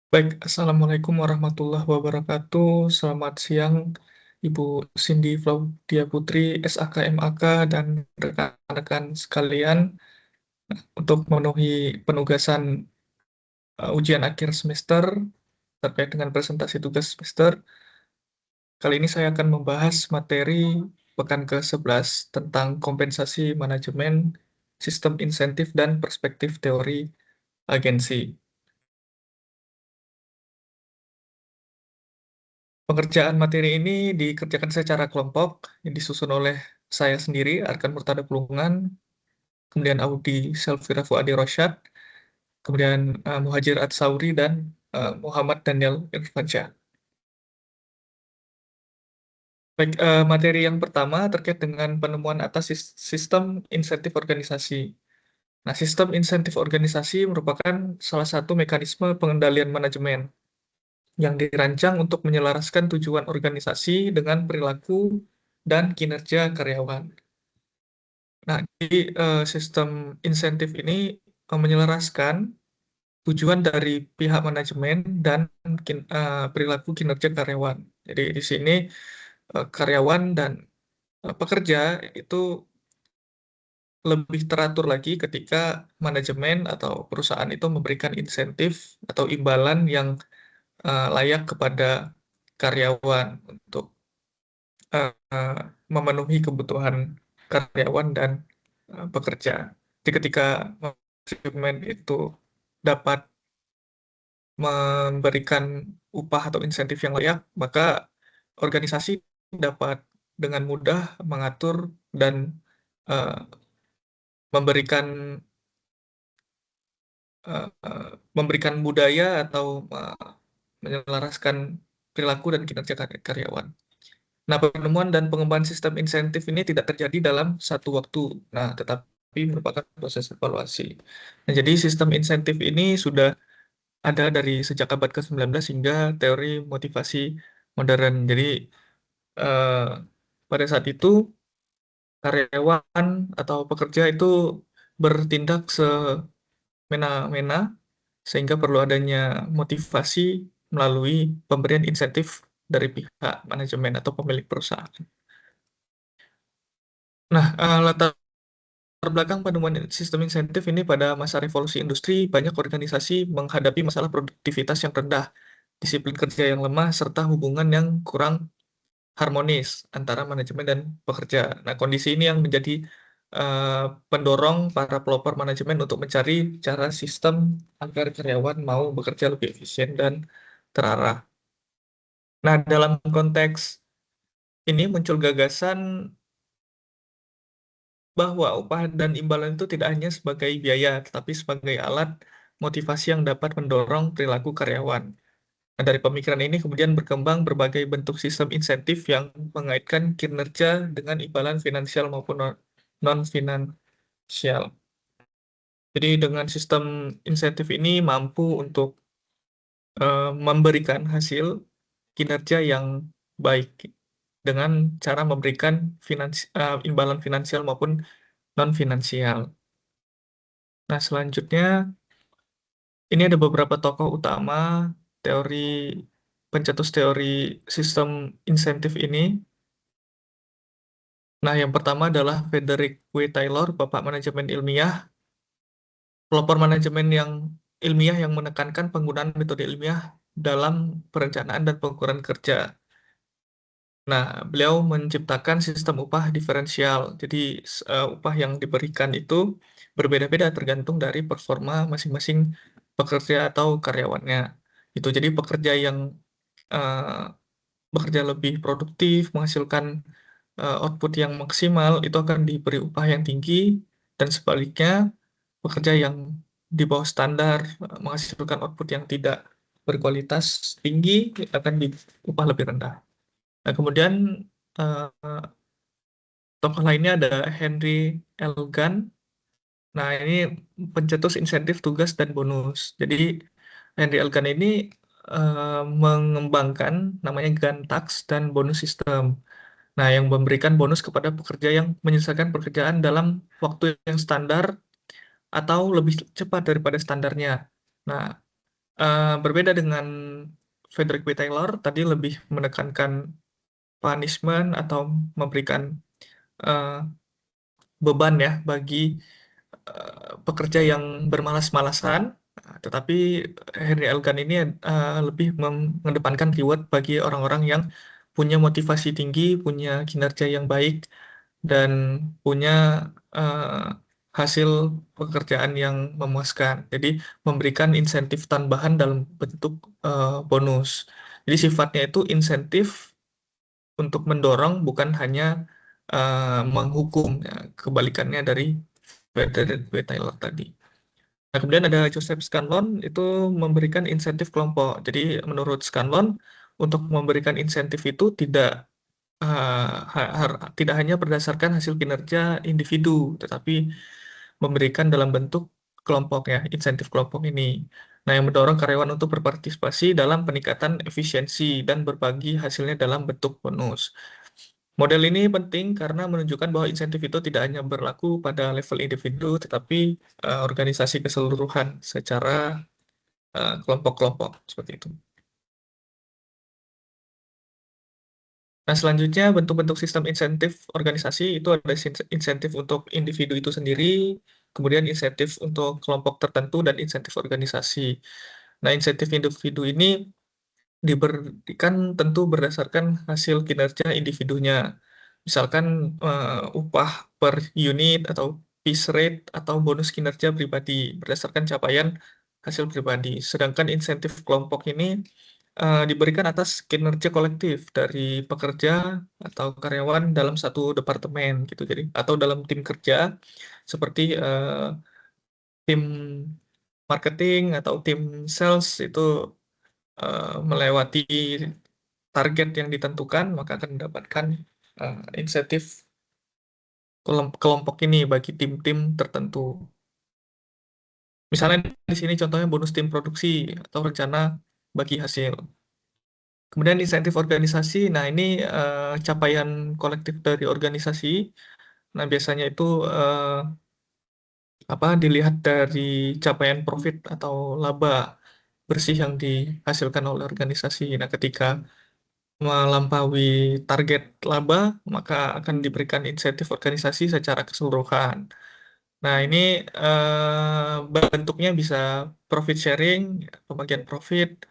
Baik, Assalamualaikum warahmatullahi wabarakatuh. Selamat siang, Ibu Cindy Claudia Putri, SAK MAK, dan rekan-rekan sekalian untuk memenuhi penugasan ujian akhir semester terkait dengan presentasi tugas semester. Kali ini saya akan membahas materi pekan ke-11 tentang kompensasi manajemen, sistem insentif, dan perspektif teori agensi. Pengerjaan materi ini dikerjakan secara kelompok yang disusun oleh saya sendiri, Arkan Murtada Pulungan, kemudian Audi Selvira Fuadi Rosyad, kemudian Muhajir Atsauri, dan Muhammad Daniel Irfansyah. Baik, materi yang pertama terkait dengan penemuan atas sistem insentif organisasi. Nah, sistem insentif organisasi merupakan salah satu mekanisme pengendalian manajemen yang dirancang untuk menyelaraskan tujuan organisasi dengan perilaku dan kinerja karyawan. Nah, di sistem insentif ini menyelaraskan tujuan dari pihak manajemen dan perilaku kinerja karyawan. Jadi di sini karyawan dan pekerja itu lebih teratur lagi ketika manajemen atau perusahaan itu memberikan insentif atau imbalan yang layak kepada karyawan untuk memenuhi kebutuhan karyawan dan pekerja. Jadi ketika manajemen itu dapat memberikan upah atau insentif yang layak, maka organisasi dapat dengan mudah mengatur dan uh, memberikan memberikan budaya atau menyelaraskan perilaku dan kinerja karyawan. Nah, penemuan dan pengembangan sistem insentif ini tidak terjadi dalam satu waktu, nah, tetapi merupakan proses evaluasi. Nah, jadi sistem insentif ini sudah ada dari sejak abad ke-19 hingga teori motivasi modern. Jadi, eh, pada saat itu, karyawan atau pekerja itu bertindak semena-mena, sehingga perlu adanya motivasi melalui pemberian insentif dari pihak manajemen atau pemilik perusahaan. Nah, latar belakang penemuan sistem insentif ini pada masa revolusi industri, banyak organisasi menghadapi masalah produktivitas yang rendah, disiplin kerja yang lemah, serta hubungan yang kurang harmonis antara manajemen dan pekerja. Nah, kondisi ini yang menjadi eh, pendorong para pelopor manajemen untuk mencari cara sistem agar karyawan mau bekerja lebih efisien dan terarah. Nah, dalam konteks ini muncul gagasan bahwa upah dan imbalan itu tidak hanya sebagai biaya, tetapi sebagai alat motivasi yang dapat mendorong perilaku karyawan. Nah, dari pemikiran ini kemudian berkembang berbagai bentuk sistem insentif yang mengaitkan kinerja dengan imbalan finansial maupun non-finansial. Jadi dengan sistem insentif ini mampu untuk memberikan hasil kinerja yang baik dengan cara memberikan imbalan finansial maupun non-finansial. Nah, selanjutnya ini ada beberapa tokoh utama teori pencetus teori sistem insentif ini. Nah, yang pertama adalah Frederick W. Taylor, Bapak Manajemen Ilmiah, pelopor manajemen yang ilmiah yang menekankan penggunaan metode ilmiah dalam perencanaan dan pengukuran kerja. Nah, beliau menciptakan sistem upah diferensial. Jadi, upah yang diberikan itu berbeda-beda tergantung dari performa masing-masing pekerja atau karyawannya. Itu jadi pekerja yang eh, bekerja lebih produktif, menghasilkan output yang maksimal, itu akan diberi upah yang tinggi, dan sebaliknya, pekerja yang di bawah standar, menghasilkan output yang tidak berkualitas tinggi, akan di upah lebih rendah. Nah, kemudian eh, tokoh lainnya ada Henry Elgan. Nah, ini pencetus insentif tugas dan bonus. Jadi, Henry Elgan ini mengembangkan namanya Gantax dan bonus system. Nah, yang memberikan bonus kepada pekerja yang menyelesaikan pekerjaan dalam waktu yang standar atau lebih cepat daripada standarnya. Nah, Berbeda dengan Frederick W. Taylor, tadi lebih menekankan punishment atau memberikan eh, beban ya bagi pekerja yang bermalas-malasan. Tetapi Henry Elgan ini lebih mengedepankan reward bagi orang-orang yang punya motivasi tinggi, punya kinerja yang baik, dan punya eh, hasil pekerjaan yang memuaskan. Jadi memberikan insentif tambahan dalam bentuk bonus. Jadi sifatnya itu insentif untuk mendorong, bukan hanya menghukum. Ya, kebalikannya dari Frederick W. Taylor tadi. Nah, kemudian ada Joseph Scanlon itu memberikan insentif kelompok. Jadi menurut Scanlon, untuk memberikan insentif itu tidak hanya berdasarkan hasil kinerja individu, tetapi memberikan dalam bentuk kelompok ya, insentif kelompok ini. Nah, yang mendorong karyawan untuk berpartisipasi dalam peningkatan efisiensi dan berbagi hasilnya dalam bentuk bonus. Model ini penting karena menunjukkan bahwa insentif itu tidak hanya berlaku pada level individu, tetapi organisasi keseluruhan secara kelompok-kelompok seperti itu. Nah, selanjutnya bentuk-bentuk sistem insentif organisasi itu ada insentif untuk individu itu sendiri, kemudian insentif untuk kelompok tertentu, dan insentif organisasi. Nah, insentif individu ini diberikan tentu berdasarkan hasil kinerja individunya. Misalkan upah per unit atau piece rate atau bonus kinerja pribadi berdasarkan capaian hasil pribadi. Sedangkan insentif kelompok ini diberikan atas kinerja kolektif dari pekerja atau karyawan dalam satu departemen gitu. Jadi atau dalam tim kerja seperti tim marketing atau tim sales itu melewati target yang ditentukan, maka akan mendapatkan insentif kelompok ini bagi tim-tim tertentu. Misalnya di sini contohnya bonus tim produksi atau rencana bagi hasil. Kemudian insentif organisasi, nah ini capaian kolektif dari organisasi. Nah, biasanya itu dilihat dari capaian profit atau laba bersih yang dihasilkan oleh organisasi. Nah, ketika melampaui target laba, maka akan diberikan insentif organisasi secara keseluruhan. Nah, ini bentuknya bisa profit sharing, pembagian profit,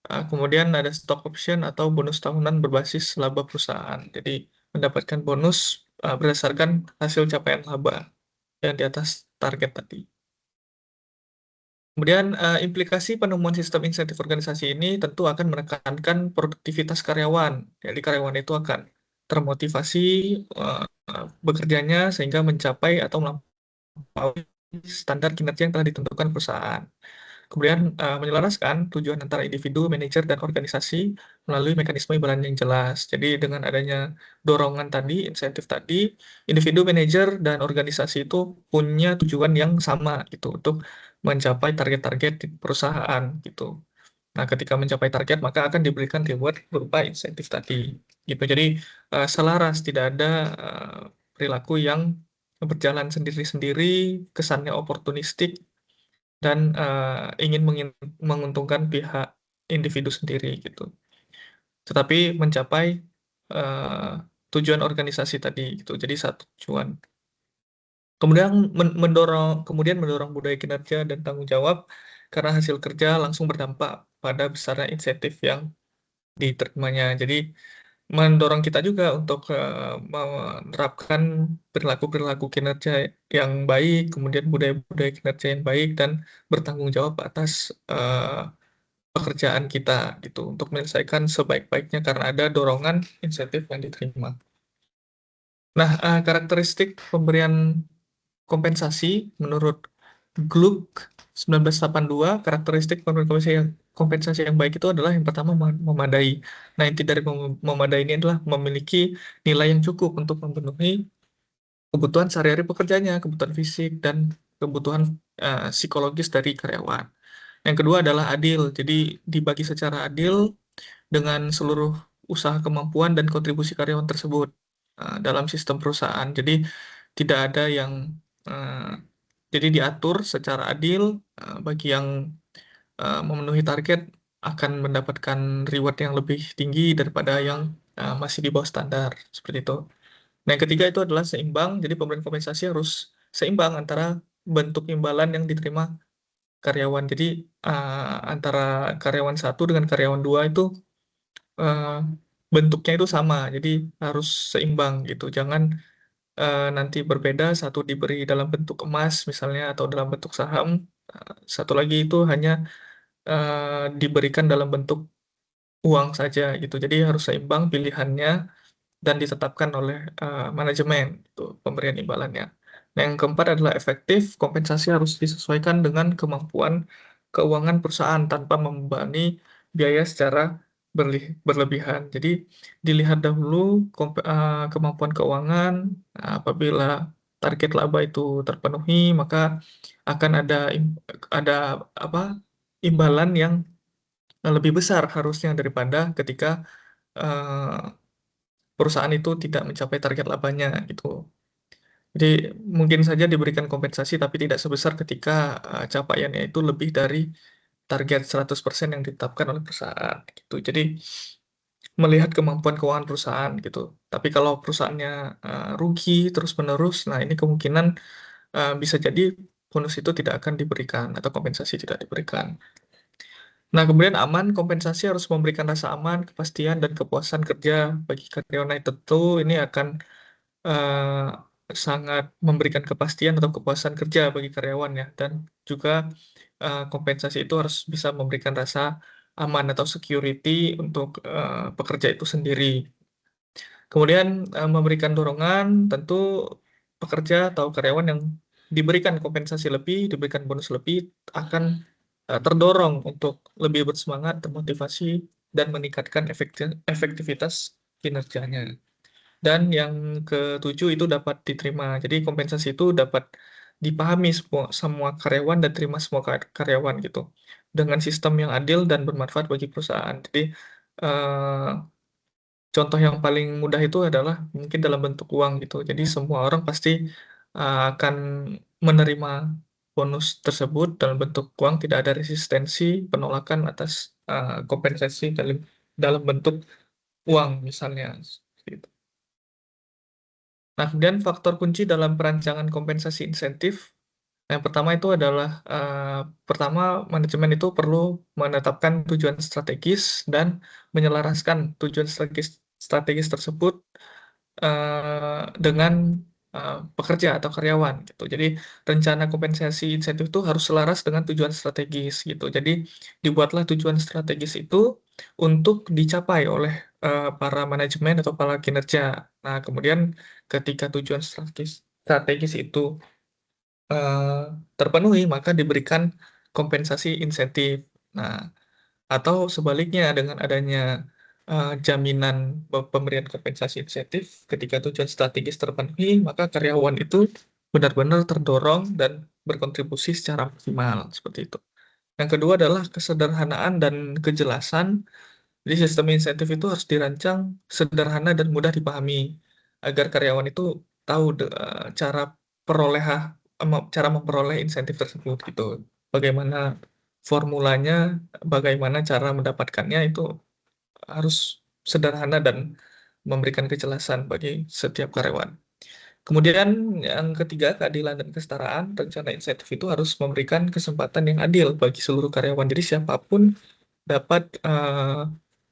kemudian ada stock option atau bonus tahunan berbasis laba perusahaan. Jadi, mendapatkan bonus berdasarkan hasil capaian laba yang di atas target tadi. Kemudian implikasi penemuan sistem insentif organisasi ini tentu akan menekankan produktivitas karyawan. Jadi karyawan itu akan termotivasi bekerjanya sehingga mencapai atau melampaui standar kinerja yang telah ditentukan perusahaan. Kemudian menyelaraskan tujuan antara individu, manajer, dan organisasi melalui mekanisme imbalan yang jelas. Jadi dengan adanya dorongan tadi, insentif tadi, individu, manajer, dan organisasi itu punya tujuan yang sama gitu untuk mencapai target-target di perusahaan gitu. Nah, ketika mencapai target maka akan diberikan reward berupa insentif tadi. Gitu. Jadi selaras, tidak ada perilaku yang berjalan sendiri-sendiri, kesannya oportunistik dan ingin menguntungkan pihak individu sendiri gitu. Tetapi mencapai eh, tujuan organisasi tadi gitu. Jadi satu tujuan. Kemudian mendorong budaya kinerja dan tanggung jawab karena hasil kerja langsung berdampak pada besarnya insentif yang diterimanya. Jadi mendorong kita juga untuk menerapkan perilaku-perilaku kinerja yang baik, kemudian budaya-budaya kinerja yang baik, dan bertanggung jawab atas pekerjaan kita gitu untuk menyelesaikan sebaik-baiknya karena ada dorongan insentif yang diterima. Nah, karakteristik pemberian kompensasi menurut Gluck 1982, karakteristik pemberian kompensasi yang baik itu adalah yang pertama memadai. Nah, inti dari memadai ini adalah memiliki nilai yang cukup untuk memenuhi kebutuhan sehari-hari pekerjanya, kebutuhan fisik, dan kebutuhan psikologis dari karyawan. Yang kedua adalah adil, jadi dibagi secara adil dengan seluruh usaha kemampuan dan kontribusi karyawan tersebut dalam sistem perusahaan. Jadi tidak ada yang jadi diatur secara adil bagi yang memenuhi target akan mendapatkan reward yang lebih tinggi daripada yang masih di bawah standar, seperti itu. Nah, yang ketiga itu adalah seimbang, jadi pemberian kompensasi harus seimbang antara bentuk imbalan yang diterima karyawan. Jadi antara karyawan satu dengan karyawan dua itu eh, bentuknya itu sama, jadi harus seimbang gitu. Jangan nanti berbeda, satu diberi dalam bentuk emas misalnya atau dalam bentuk saham, satu lagi itu hanya diberikan dalam bentuk uang saja gitu. Jadi harus seimbang pilihannya dan ditetapkan oleh manajemen itu pemberian imbalannya. Nah, yang keempat adalah efektif. Kompensasi harus disesuaikan dengan kemampuan keuangan perusahaan tanpa membebani biaya secara berlebihan. Jadi dilihat dahulu kemampuan keuangan. Nah, apabila target laba itu terpenuhi, maka akan ada apa imbalan yang lebih besar harusnya daripada ketika eh, perusahaan itu tidak mencapai target labanya gitu. Jadi mungkin saja diberikan kompensasi tapi tidak sebesar ketika capaiannya itu lebih dari target 100% yang ditetapkan oleh perusahaan gitu. Jadi melihat kemampuan keuangan perusahaan gitu. Tapi kalau perusahaannya rugi terus-menerus, nah ini kemungkinan bisa jadi bonus itu tidak akan diberikan atau kompensasi tidak diberikan. Nah, kemudian aman, kompensasi harus memberikan rasa aman, kepastian, dan kepuasan kerja bagi karyawan. Nah, tentu ini akan sangat memberikan kepastian atau kepuasan kerja bagi karyawan ya, dan juga kompensasi itu harus bisa memberikan rasa aman atau security untuk pekerja itu sendiri. Kemudian memberikan dorongan, tentu pekerja atau karyawan yang diberikan kompensasi lebih, diberikan bonus lebih, akan terdorong untuk lebih bersemangat, termotivasi, dan meningkatkan efektivitas kinerjanya. Dan yang ketujuh itu dapat diterima. Jadi kompensasi itu dapat dipahami semua karyawan dan terima semua karyawan gitu. Dengan sistem yang adil dan bermanfaat bagi perusahaan. Jadi eh, contoh yang paling mudah itu adalah mungkin dalam bentuk uang gitu. Jadi semua orang pasti akan menerima bonus tersebut dalam bentuk uang, tidak ada resistensi penolakan atas kompensasi dalam bentuk uang misalnya. Gitu. Nah, kemudian faktor kunci dalam perancangan kompensasi insentif, yang pertama itu adalah pertama manajemen itu perlu menetapkan tujuan strategis dan menyelaraskan tujuan strategis tersebut dengan pekerja atau karyawan gitu. Jadi rencana kompensasi insentif itu harus selaras dengan tujuan strategis gitu. Jadi dibuatlah tujuan strategis itu untuk dicapai oleh para manajemen atau para kinerja. Nah, kemudian ketika tujuan strategis itu eh, terpenuhi, maka diberikan kompensasi insentif. Nah, atau sebaliknya dengan adanya jaminan pemberian kompensasi insentif ketika tujuan strategis terpenuhi, maka karyawan itu benar-benar terdorong dan berkontribusi secara maksimal seperti itu. Yang kedua adalah kesederhanaan dan kejelasan. Jadi sistem insentif itu harus dirancang sederhana dan mudah dipahami agar karyawan itu tahu cara cara memperoleh insentif tersebut gitu. Bagaimana formulanya, bagaimana cara mendapatkannya itu harus sederhana dan memberikan kejelasan bagi setiap karyawan. Kemudian yang ketiga, keadilan dan kesetaraan. Rencana insentif itu harus memberikan kesempatan yang adil bagi seluruh karyawan. Jadi siapapun dapat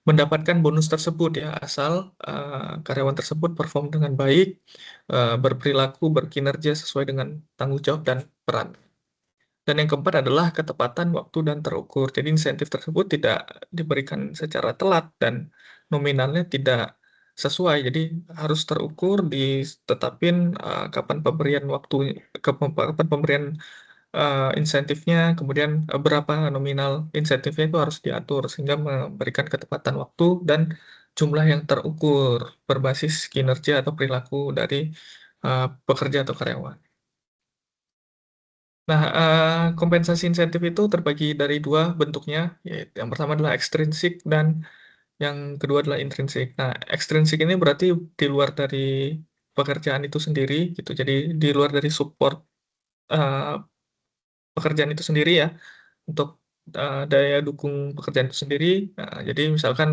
mendapatkan bonus tersebut ya, asal karyawan tersebut perform dengan baik, berperilaku, berkinerja sesuai dengan tanggung jawab dan peran. Dan yang keempat adalah ketepatan waktu dan terukur. Jadi insentif tersebut tidak diberikan secara telat dan nominalnya tidak sesuai. Jadi harus terukur, ditetapin kapan pemberian waktu, kapan pemberian insentifnya, kemudian berapa nominal insentifnya itu harus diatur sehingga memberikan ketepatan waktu dan jumlah yang terukur berbasis kinerja atau perilaku dari pekerja atau karyawan. Nah, kompensasi insentif itu terbagi dari dua bentuknya, yaitu yang pertama adalah ekstrinsik dan yang kedua adalah intrinsik. Nah, ekstrinsik ini berarti di luar dari pekerjaan itu sendiri, gitu. Jadi di luar dari support eh, pekerjaan itu sendiri ya, untuk daya dukung pekerjaan itu sendiri. Jadi misalkan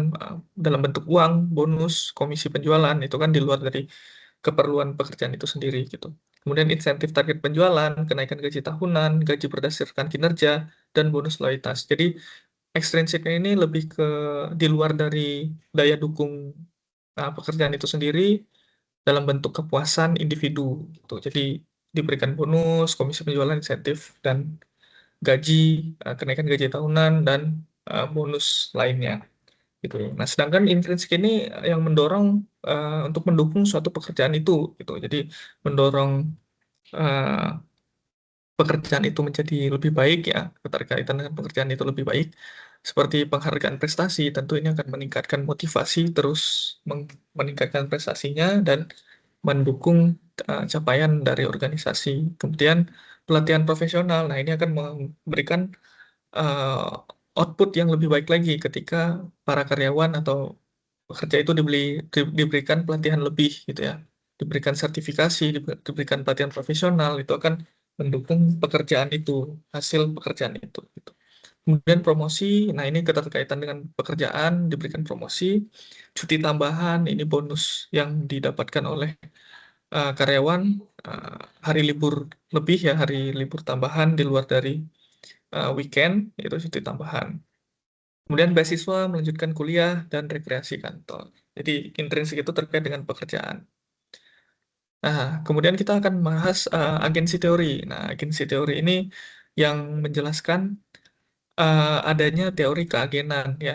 dalam bentuk uang, bonus, komisi penjualan itu kan di luar dari keperluan pekerjaan itu sendiri gitu. Kemudian insentif target penjualan, kenaikan gaji tahunan, gaji berdasarkan kinerja, dan bonus loyalitas. Jadi ekstrinsiknya ini lebih ke di luar dari daya dukung pekerjaan itu sendiri dalam bentuk kepuasan individu gitu. Jadi diberikan bonus, komisi penjualan, insentif, dan gaji, kenaikan gaji tahunan, dan bonus lainnya gitu. Nah, sedangkan intrinsik ini yang mendorong untuk mendukung suatu pekerjaan itu gitu. Jadi mendorong eh, pekerjaan itu menjadi lebih baik ya, keterkaitan dengan pekerjaan itu lebih baik. Seperti penghargaan prestasi, tentu ini akan meningkatkan motivasi terus meningkatkan prestasinya dan mendukung capaian dari organisasi. Kemudian pelatihan profesional, nah ini akan memberikan output yang lebih baik lagi ketika para karyawan atau pekerja itu diberikan pelatihan lebih gitu ya, diberikan sertifikasi, diberikan pelatihan profesional, itu akan mendukung pekerjaan itu, hasil pekerjaan itu gitu. Kemudian promosi, nah ini keterkaitan dengan pekerjaan, diberikan promosi, cuti tambahan, ini bonus yang didapatkan oleh karyawan, uh, hari libur lebih ya, hari libur tambahan di luar dari weekend, itu cuti tambahan. Kemudian beasiswa melanjutkan kuliah dan rekreasi kantor. Jadi intrinsik itu terkait dengan pekerjaan. Nah, kemudian kita akan bahas agensi teori. Nah, agensi teori ini yang menjelaskan adanya teori keagenan ya.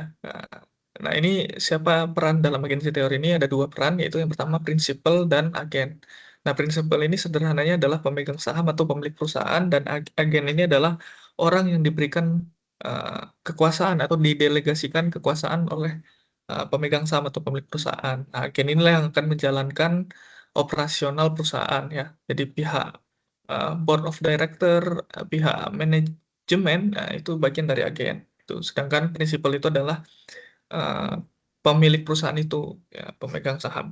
Nah, ini siapa peran dalam agensi teori ini? Ada dua peran, yaitu yang pertama prinsipal dan agen. Nah, prinsipal ini sederhananya adalah pemegang saham atau pemilik perusahaan, dan agen ini adalah orang yang diberikan uh, kekuasaan atau didelegasikan kekuasaan oleh pemegang saham atau pemilik perusahaan. Nah, agen inilah yang akan menjalankan operasional perusahaan ya. Jadi pihak board of director, pihak manajemen, nah, itu bagian dari agen. Itu. Sedangkan prinsipal itu adalah eh, pemilik perusahaan itu, ya, pemegang saham.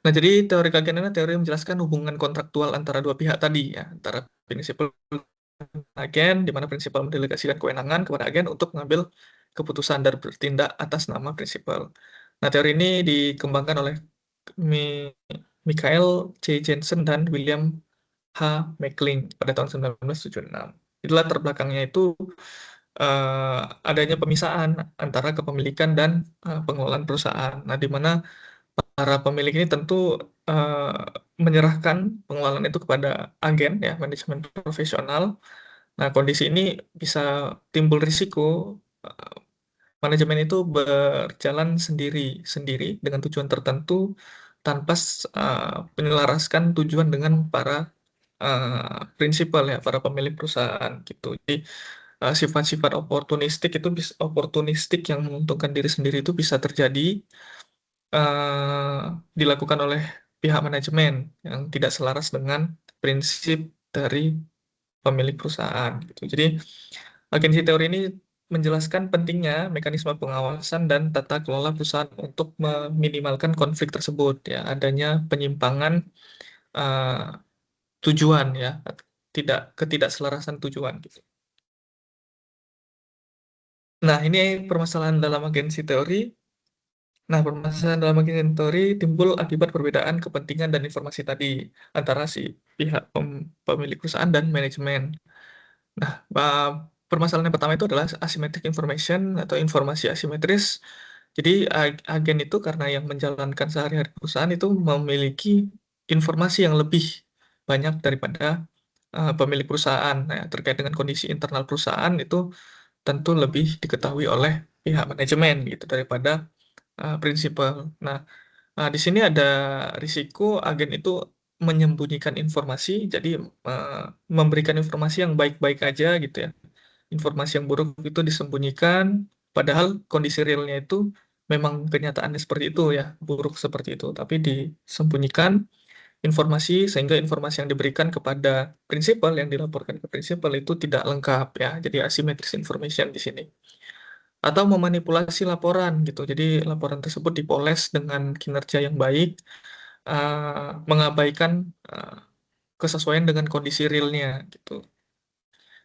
Nah, jadi teori keagenan adalah teori yang menjelaskan hubungan kontraktual antara dua pihak tadi, ya, antara prinsipal dan agen, di mana prinsipal mendelegasikan kewenangan kepada agen untuk mengambil keputusan dan bertindak atas nama prinsipal. Nah, teori ini dikembangkan oleh Mi- Michael C. Jensen dan William H. Meckling pada tahun 1976. Di latar belakangnya itu adanya pemisahan antara kepemilikan dan pengelolaan perusahaan. Nah, di mana para pemilik ini tentu eh, menyerahkan pengelolaan itu kepada agen ya, manajemen profesional. Nah, kondisi ini bisa timbul risiko eh, manajemen itu berjalan sendiri-sendiri dengan tujuan tertentu tanpa menyelaraskan tujuan dengan para prinsipal ya, para pemilik perusahaan gitu. Jadi sifat-sifat oportunistik yang menguntungkan diri sendiri itu bisa terjadi dilakukan oleh pihak manajemen yang tidak selaras dengan prinsip dari pemilik perusahaan gitu. Jadi agensi teori ini menjelaskan pentingnya mekanisme pengawasan dan tata kelola perusahaan untuk meminimalkan konflik tersebut ya, adanya penyimpangan uh, tujuan ya, ketidakselarasan tujuan gitu. Nah, ini permasalahan dalam agensi teori. Nah, permasalahan dalam agensi teori timbul akibat perbedaan kepentingan dan informasi tadi antara si pihak pemilik perusahaan dan manajemen. Nah, permasalahan yang pertama itu adalah asymmetric information atau informasi asimetris. Jadi agen itu karena yang menjalankan sehari-hari perusahaan itu memiliki informasi yang lebih banyak daripada pemilik perusahaan. Nah, terkait dengan kondisi internal perusahaan itu tentu lebih diketahui oleh pihak manajemen gitu daripada prinsipal. Nah, di sini ada risiko agen itu menyembunyikan informasi, jadi eh, memberikan informasi yang baik-baik aja gitu ya. Informasi yang buruk itu disembunyikan, padahal kondisi realnya itu memang kenyataannya seperti itu ya, buruk seperti itu, tapi disembunyikan informasi sehingga informasi yang diberikan kepada prinsipal yang dilaporkan ke prinsipal itu tidak lengkap ya. Jadi asymmetric information di sini. Atau memanipulasi laporan gitu. Jadi laporan tersebut dipoles dengan kinerja yang baik, mengabaikan kesesuaian dengan kondisi realnya gitu.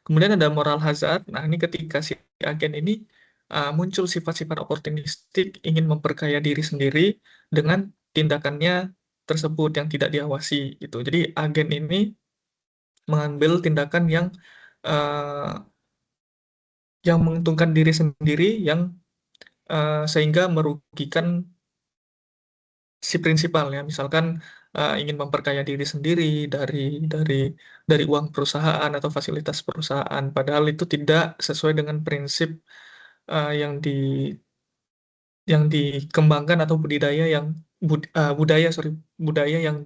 Kemudian ada moral hazard. Nah, ini ketika si agen ini muncul sifat-sifat oportunistik, ingin memperkaya diri sendiri dengan tindakannya tersebut yang tidak diawasi gitu. Jadi agen ini mengambil tindakan uh, yang menguntungkan diri sendiri, yang sehingga merugikan si prinsipal ya. Misalkan ingin memperkaya diri sendiri dari dari dari uang perusahaan atau fasilitas perusahaan, padahal itu tidak sesuai dengan prinsip uh, yang di yang dikembangkan atau budaya, sorry, budaya yang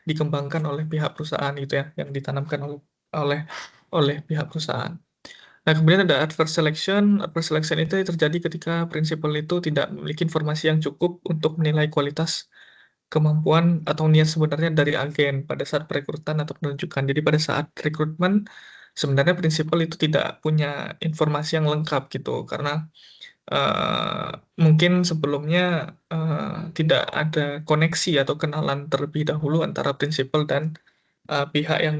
dikembangkan oleh pihak perusahaan gitu ya, yang ditanamkan oleh oleh pihak perusahaan. Nah, kemudian ada adverse selection. Adverse selection itu terjadi ketika prinsipal itu tidak memiliki informasi yang cukup untuk menilai kualitas, kemampuan, atau niat sebenarnya dari agen pada saat perekrutan atau penunjukan. Jadi pada saat rekrutmen, sebenarnya prinsipal itu tidak punya informasi yang lengkap gitu, karena eh, mungkin sebelumnya tidak ada koneksi atau kenalan terlebih dahulu antara prinsipal dan pihak yang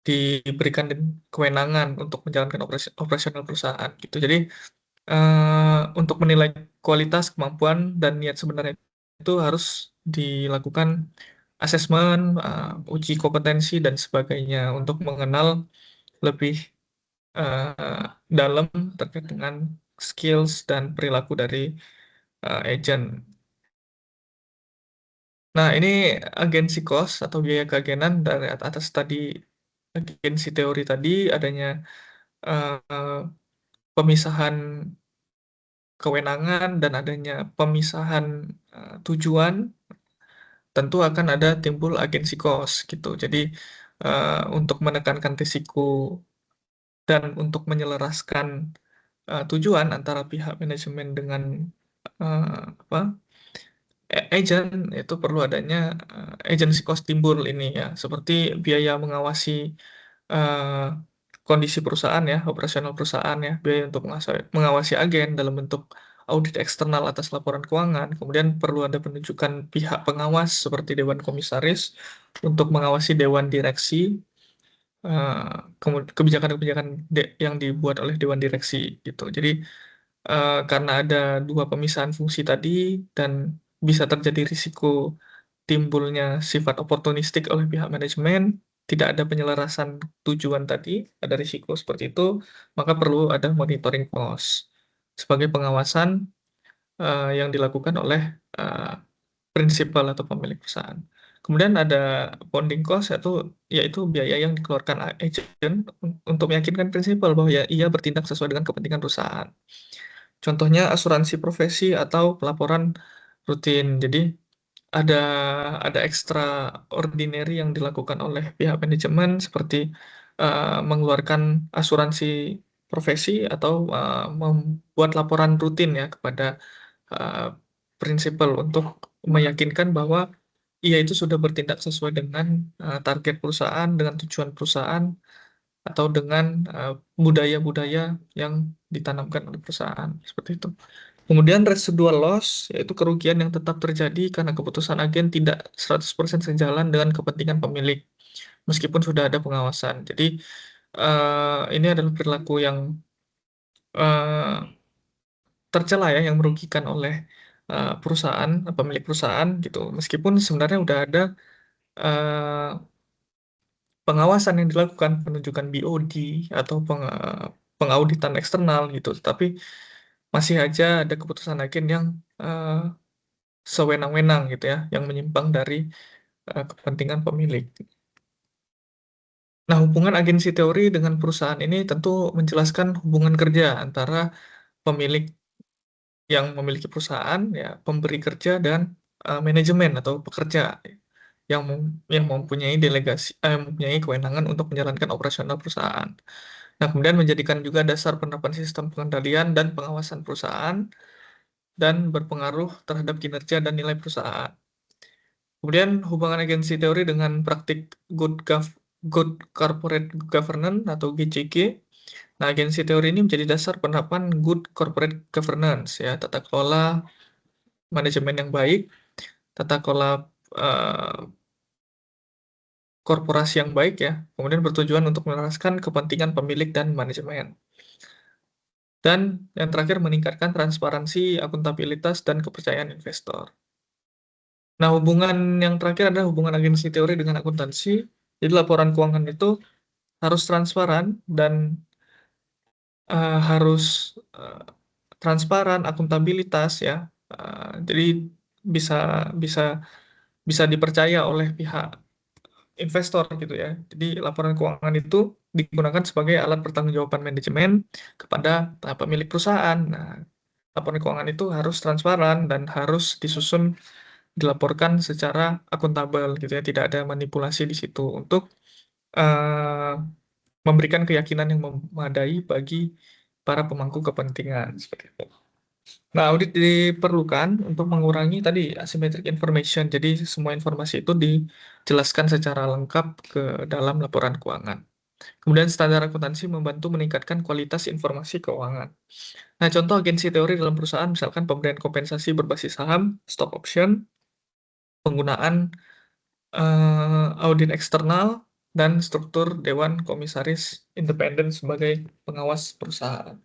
diberikan kewenangan untuk menjalankan operasional perusahaan gitu. Jadi untuk menilai kualitas, kemampuan, dan niat sebenarnya itu harus dilakukan asesmen, uji kompetensi, dan sebagainya untuk mengenal lebih eh, dalam terkait dengan skills dan perilaku dari agent. Nah, ini agensi cost atau biaya keagenan dari atas tadi, agensi teori tadi adanya eh, pemisahan kewenangan dan adanya pemisahan tujuan, tentu akan ada timbul agensi cost gitu. Jadi untuk menekankan risiko dan untuk menyelaraskan tujuan antara pihak manajemen dengan apa agent, itu perlu adanya agency cost timbul ini ya, seperti biaya mengawasi eh, kondisi perusahaan ya, operasional perusahaan ya, biaya untuk mengawasi agen dalam bentuk audit eksternal atas laporan keuangan. Kemudian perlu ada penunjukan pihak pengawas seperti dewan komisaris untuk mengawasi dewan direksi, kebijakan-kebijakan yang dibuat oleh dewan direksi gitu. Jadi karena ada dua pemisahan fungsi tadi dan bisa terjadi risiko timbulnya sifat oportunistik oleh pihak manajemen, tidak ada penyelarasan tujuan tadi, ada risiko seperti itu, maka perlu ada monitoring cost sebagai pengawasan yang dilakukan oleh eh, prinsipal atau pemilik perusahaan. Kemudian ada bonding cost, yaitu biaya yang dikeluarkan agent untuk meyakinkan prinsipal bahwa ya ia bertindak sesuai dengan kepentingan perusahaan. Contohnya asuransi profesi atau pelaporan rutin. Jadi ada ekstra ordinary yang dilakukan oleh pihak manajemen seperti mengeluarkan asuransi profesi atau membuat laporan rutin ya kepada uh, prinsipal untuk meyakinkan bahwa ia itu sudah bertindak sesuai dengan target perusahaan, dengan tujuan perusahaan, atau dengan budaya-budaya yang ditanamkan oleh perusahaan seperti itu. Kemudian residual loss, yaitu kerugian yang tetap terjadi karena keputusan agen tidak 100% sejalan dengan kepentingan pemilik, meskipun sudah ada pengawasan. Jadi, ini adalah perilaku yang eh, tercela ya, yang merugikan oleh perusahaan, pemilik perusahaan gitu. Meskipun sebenarnya udah ada eh, pengawasan yang dilakukan, penunjukan BOD atau pengauditan eksternal gitu, tapi masih aja ada keputusan agen yang eh, sewenang-wenang gitu ya, yang menyimpang dari kepentingan pemilik. Nah, hubungan agensi teori dengan perusahaan ini tentu menjelaskan hubungan kerja antara pemilik yang memiliki perusahaan, ya, pemberi kerja, dan manajemen atau pekerja yang mempunyai mempunyai kewenangan untuk menjalankan operasional perusahaan. Nah, kemudian menjadikan juga dasar penerapan sistem pengendalian dan pengawasan perusahaan dan berpengaruh terhadap kinerja dan nilai perusahaan. Kemudian hubungan agensi teori dengan praktik good corporate governance atau GCG. Nah, agensi teori ini menjadi dasar penerapan good corporate governance ya, tata kelola manajemen yang baik, tata kelola eh, korporasi yang baik ya, kemudian bertujuan untuk meneruskan kepentingan pemilik dan manajemen. Dan yang terakhir meningkatkan transparansi, akuntabilitas, dan kepercayaan investor. Nah, hubungan yang terakhir adalah hubungan agensi teori dengan akuntansi. Jadi laporan keuangan itu harus transparan dan harus eh, transparan, akuntabilitas ya. Jadi bisa bisa bisa dipercaya oleh pihak investor gitu ya. Jadi laporan keuangan itu digunakan sebagai alat pertanggungjawaban manajemen kepada pemilik perusahaan. Nah, laporan keuangan itu harus transparan dan harus dilaporkan secara akuntabel gitu ya. Tidak ada manipulasi di situ untuk eh, memberikan keyakinan yang memadai bagi para pemangku kepentingan seperti itu. Nah, audit diperlukan untuk mengurangi tadi asymmetric information. Jadi semua informasi itu dijelaskan secara lengkap ke dalam laporan keuangan. Kemudian standar akuntansi membantu meningkatkan kualitas informasi keuangan. Nah, contoh agensi teori dalam perusahaan misalkan pemberian kompensasi berbasis saham, stock option, penggunaan audit eksternal, dan struktur Dewan Komisaris Independen sebagai pengawas perusahaan.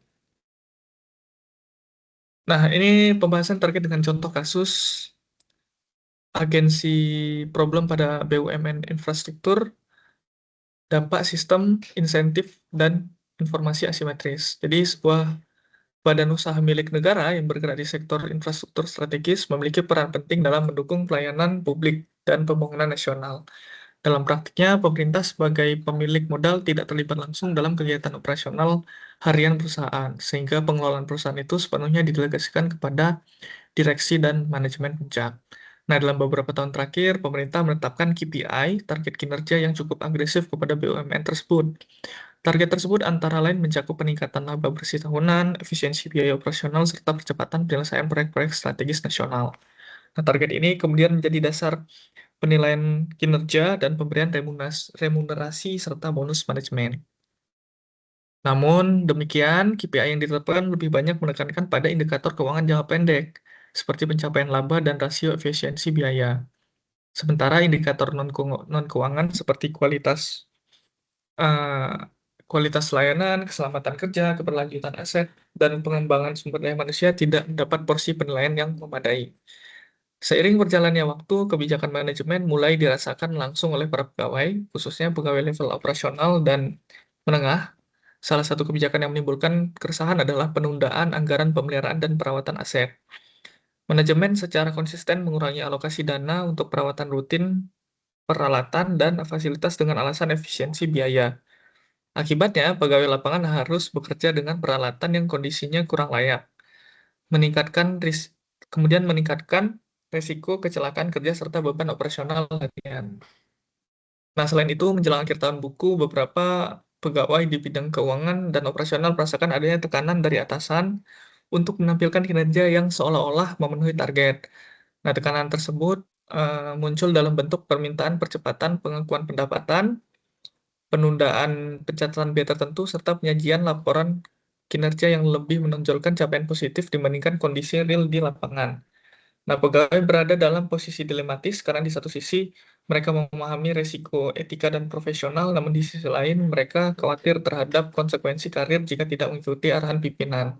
Nah, ini pembahasan terkait dengan contoh kasus agensi problem pada BUMN infrastruktur, dampak sistem, insentif, dan informasi asimetris. Jadi, sebuah badan usaha milik negara yang bergerak di sektor infrastruktur strategis memiliki peran penting dalam mendukung pelayanan publik dan pembangunan nasional. Dalam praktiknya, pemerintah sebagai pemilik modal tidak terlibat langsung dalam kegiatan operasional harian perusahaan, sehingga pengelolaan perusahaan itu sepenuhnya didelegasikan kepada direksi dan manajemen puncak. Nah, dalam beberapa tahun terakhir, pemerintah menetapkan KPI, target kinerja yang cukup agresif kepada BUMN tersebut. Target tersebut antara lain mencakup peningkatan laba bersih tahunan, efisiensi biaya operasional, serta percepatan penyelesaian proyek-proyek strategis nasional. Nah, target ini kemudian menjadi dasar penilaian kinerja dan pemberian remunerasi serta bonus manajemen. Namun demikian, KPI yang ditetapkan lebih banyak menekankan pada indikator keuangan jangka pendek, seperti pencapaian laba dan rasio efisiensi biaya. Sementara indikator non-keuangan seperti eh, kualitas layanan, keselamatan kerja, keberlanjutan aset, dan pengembangan sumber daya manusia tidak mendapat porsi penilaian yang memadai. Seiring berjalannya waktu, kebijakan manajemen mulai dirasakan langsung oleh para pegawai, khususnya pegawai level operasional dan menengah. Salah satu kebijakan yang menimbulkan keresahan adalah penundaan anggaran pemeliharaan dan perawatan aset. Manajemen secara konsisten mengurangi alokasi dana untuk perawatan rutin, peralatan, dan fasilitas dengan alasan efisiensi biaya. Akibatnya, pegawai lapangan harus bekerja dengan peralatan yang kondisinya kurang layak, kemudian meningkatkan risiko kecelakaan kerja serta beban operasional harian. Nah, selain itu, menjelang akhir tahun buku, beberapa pegawai di bidang keuangan dan operasional merasakan adanya tekanan dari atasan untuk menampilkan kinerja yang seolah-olah memenuhi target. Nah, tekanan tersebut muncul dalam bentuk permintaan percepatan pengakuan pendapatan, penundaan pencatatan biaya tertentu, serta penyajian laporan kinerja yang lebih menonjolkan capaian positif dibandingkan kondisi real di lapangan. Nah, pegawai berada dalam posisi dilematis karena di satu sisi mereka memahami resiko etika dan profesional, namun di sisi lain mereka khawatir terhadap konsekuensi karir jika tidak mengikuti arahan pimpinan.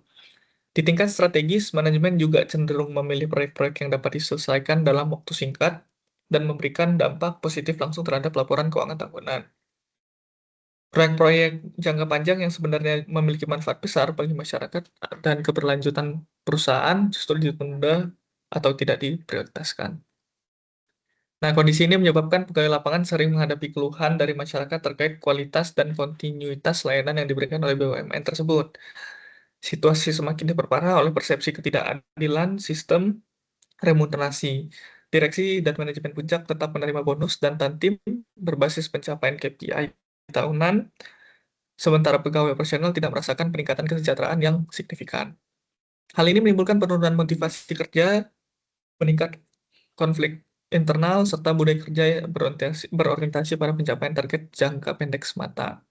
Di tingkat strategis, manajemen juga cenderung memilih proyek-proyek yang dapat diselesaikan dalam waktu singkat dan memberikan dampak positif langsung terhadap laporan keuangan tahunan. Proyek-proyek jangka panjang yang sebenarnya memiliki manfaat besar bagi masyarakat dan keberlanjutan perusahaan justru ditunda atau tidak diprioritaskan. Nah, kondisi ini menyebabkan pegawai lapangan sering menghadapi keluhan dari masyarakat terkait kualitas dan kontinuitas layanan yang diberikan oleh BUMN tersebut. Situasi semakin diperparah oleh persepsi ketidakadilan sistem remunerasi. Direksi dan manajemen puncak tetap menerima bonus dan tantim berbasis pencapaian KPI tahunan, sementara pegawai operasional tidak merasakan peningkatan kesejahteraan yang signifikan. Hal ini menimbulkan penurunan motivasi kerja, meningkat konflik internal, serta budaya kerja yang berorientasi pada pencapaian target jangka pendek semata.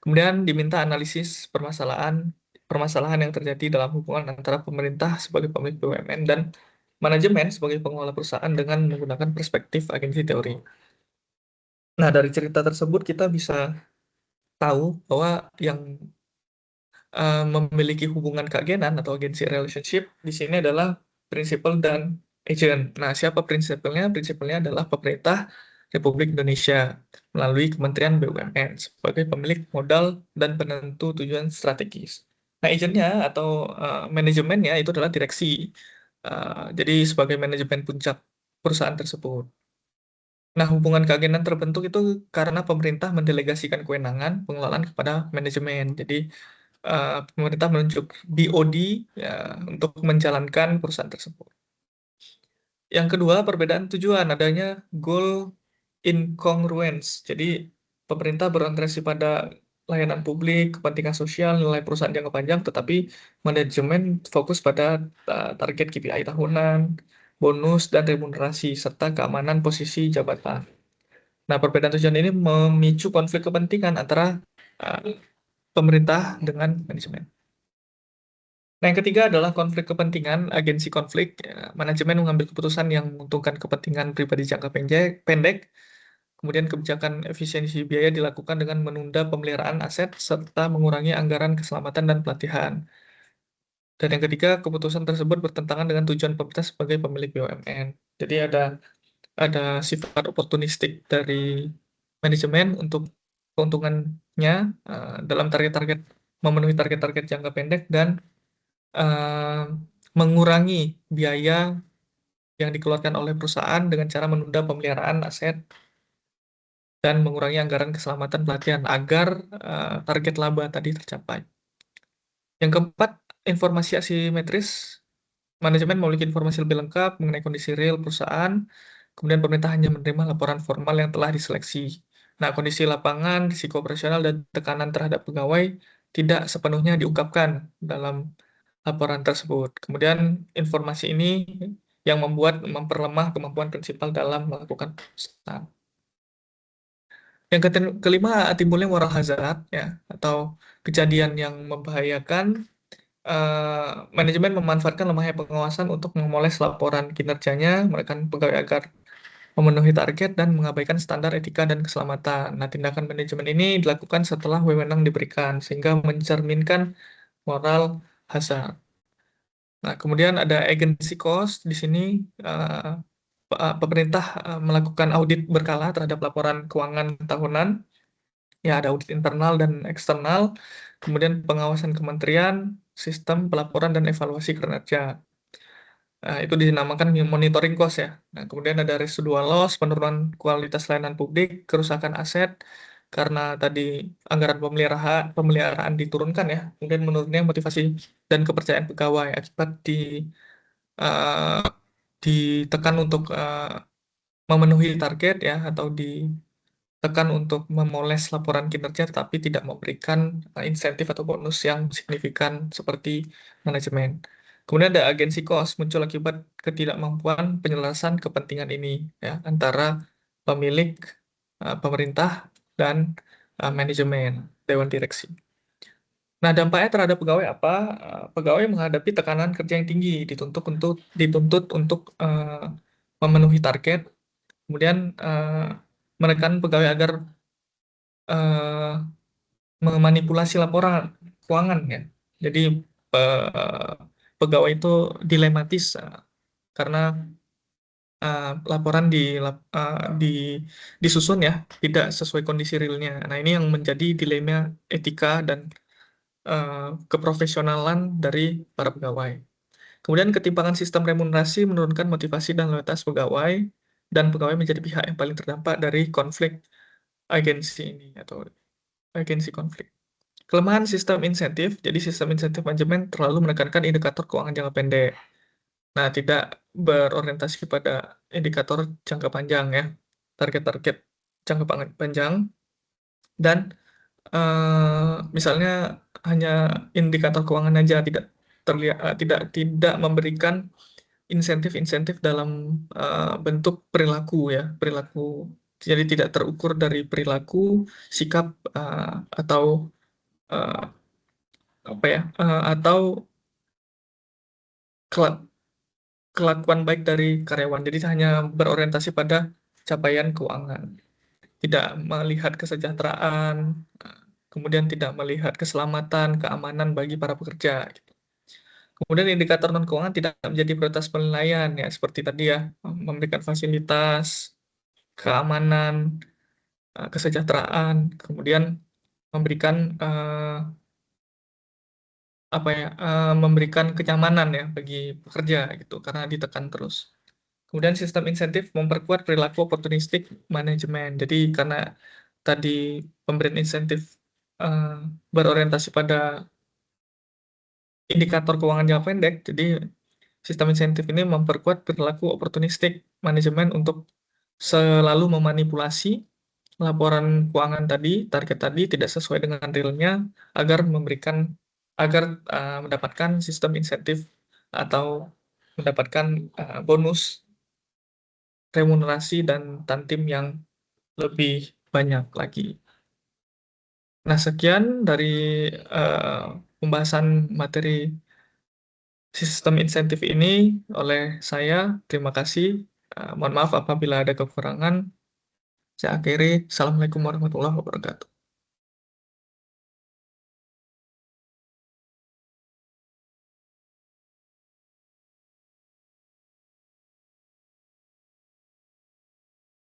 Kemudian diminta analisis permasalahan yang terjadi dalam hubungan antara pemerintah sebagai pemilik BUMN dan manajemen sebagai pengelola perusahaan dengan menggunakan perspektif agensi teori. Nah, dari cerita tersebut kita bisa tahu bahwa yang memiliki hubungan keagenan atau agency relationship di sini adalah prinsipal dan agent. Nah, siapa prinsipalnya? Prinsipalnya adalah pemerintah Republik Indonesia melalui Kementerian BUMN sebagai pemilik modal dan penentu tujuan strategis. Nah, agentnya atau manajemennya itu adalah direksi. Jadi sebagai manajemen puncak perusahaan tersebut. Nah, hubungan keagenan terbentuk itu karena pemerintah mendelegasikan kewenangan pengelolaan kepada manajemen. Jadi, pemerintah menunjuk BOD ya, untuk menjalankan perusahaan tersebut. Yang kedua, perbedaan tujuan, adanya goal incongruence. Jadi, pemerintah berorientasi pada layanan publik, kepentingan sosial, nilai perusahaan jangka panjang, tetapi manajemen fokus pada target KPI tahunan, bonus, dan remunerasi, serta keamanan posisi jabatan. Nah, perbedaan tujuan ini memicu konflik kepentingan antara uh, pemerintah dengan manajemen. Nah, yang ketiga adalah konflik kepentingan, agensi konflik. Ya, manajemen mengambil keputusan yang menguntungkan kepentingan pribadi jangka pendek, kemudian kebijakan efisiensi biaya dilakukan dengan menunda pemeliharaan aset serta mengurangi anggaran keselamatan dan pelatihan. Dan yang ketiga, keputusan tersebut bertentangan dengan tujuan pemerintah sebagai pemilik BUMN. Jadi ada sifat oportunistik dari manajemen untuk keuntungannya dalam target-target memenuhi target-target jangka pendek dan eh, mengurangi biaya yang dikeluarkan oleh perusahaan dengan cara menunda pemeliharaan aset dan mengurangi anggaran keselamatan pelatihan agar target laba tadi tercapai. Yang keempat, informasi asimetris. Manajemen memiliki informasi lebih lengkap mengenai kondisi real perusahaan, kemudian pemerintah hanya menerima laporan formal yang telah diseleksi. Nah, kondisi lapangan, risiko operasional, dan tekanan terhadap pegawai tidak sepenuhnya diungkapkan dalam laporan tersebut. Kemudian, informasi ini yang memperlemah kemampuan prinsipal dalam melakukan perusahaan. Yang kelima, timbulnya moral hazard, ya, atau kejadian yang membahayakan. Manajemen memanfaatkan lemahnya pengawasan untuk memoles laporan kinerjanya, menekan pegawai agar memenuhi target, dan mengabaikan standar etika dan keselamatan. Nah, tindakan manajemen ini dilakukan setelah wewenang diberikan, sehingga mencerminkan moral hazard. Nah, kemudian ada agency cost. Di sini eh, pemerintah melakukan audit berkala terhadap laporan keuangan tahunan. Ya, ada audit internal dan eksternal, kemudian pengawasan kementerian, sistem pelaporan dan evaluasi kinerja. Itu dinamakan monitoring cost ya. Nah, kemudian ada residual loss, penurunan kualitas layanan publik, kerusakan aset, karena tadi anggaran pemeliharaan diturunkan ya, kemudian menurunnya motivasi dan kepercayaan pegawai akibat eh, ditekan untuk memenuhi target ya, atau tekan untuk memoles laporan kinerja tetapi tidak memberikan insentif atau bonus yang signifikan seperti manajemen. Kemudian ada agensi cost muncul akibat ketidakmampuan penyelesaian kepentingan ini ya antara pemilik pemerintah dan manajemen dewan direksi. Nah, dampaknya terhadap pegawai apa? Pegawai menghadapi tekanan kerja yang tinggi, dituntut untuk memenuhi target, kemudian menekan pegawai agar eh, memanipulasi laporan keuangan ya. Jadi pegawai itu dilematis karena laporan disusun ya tidak sesuai kondisi realnya. Nah, ini yang menjadi dilema etika dan eh, keprofesionalan dari para pegawai. Kemudian ketimpangan sistem remunerasi menurunkan motivasi dan loyalitas pegawai, dan pegawai menjadi pihak yang paling terdampak dari konflik agensi ini atau agensi konflik. Kelemahan sistem insentif, jadi sistem insentif manajemen terlalu menekankan indikator keuangan jangka pendek. Nah, tidak berorientasi pada indikator jangka panjang ya, target-target jangka panjang, dan misalnya hanya indikator keuangan aja tidak terlihat, tidak memberikan insentif-insentif dalam bentuk perilaku ya, perilaku. Jadi tidak terukur dari perilaku, sikap atau eh, apa ya, atau kela- kelakuan baik dari karyawan. Jadi hanya berorientasi pada capaian keuangan. tidak melihat kesejahteraan, kemudian tidak melihat keselamatan, keamanan bagi para pekerja, gitu. Kemudian indikator non-keuangan tidak menjadi prioritas penilaian, ya seperti tadi ya, memberikan fasilitas, keamanan, kesejahteraan, kemudian memberikan apa ya, memberikan kenyamanan ya bagi pekerja gitu, karena ditekan terus. Kemudian sistem insentif memperkuat perilaku oportunistik manajemen. Jadi karena tadi pemberian insentif eh, berorientasi pada indikator keuangan jangka pendek, jadi sistem insentif ini memperkuat perilaku oportunistik manajemen untuk selalu memanipulasi laporan keuangan tadi, target tadi tidak sesuai dengan realnya agar agar mendapatkan sistem insentif atau mendapatkan bonus remunerasi dan tantim yang lebih banyak lagi. Nah, sekian dari eh, pembahasan materi sistem insentif ini oleh saya. Terima kasih. Mohon maaf apabila ada kekurangan. Saya akhiri. Assalamualaikum warahmatullahi wabarakatuh.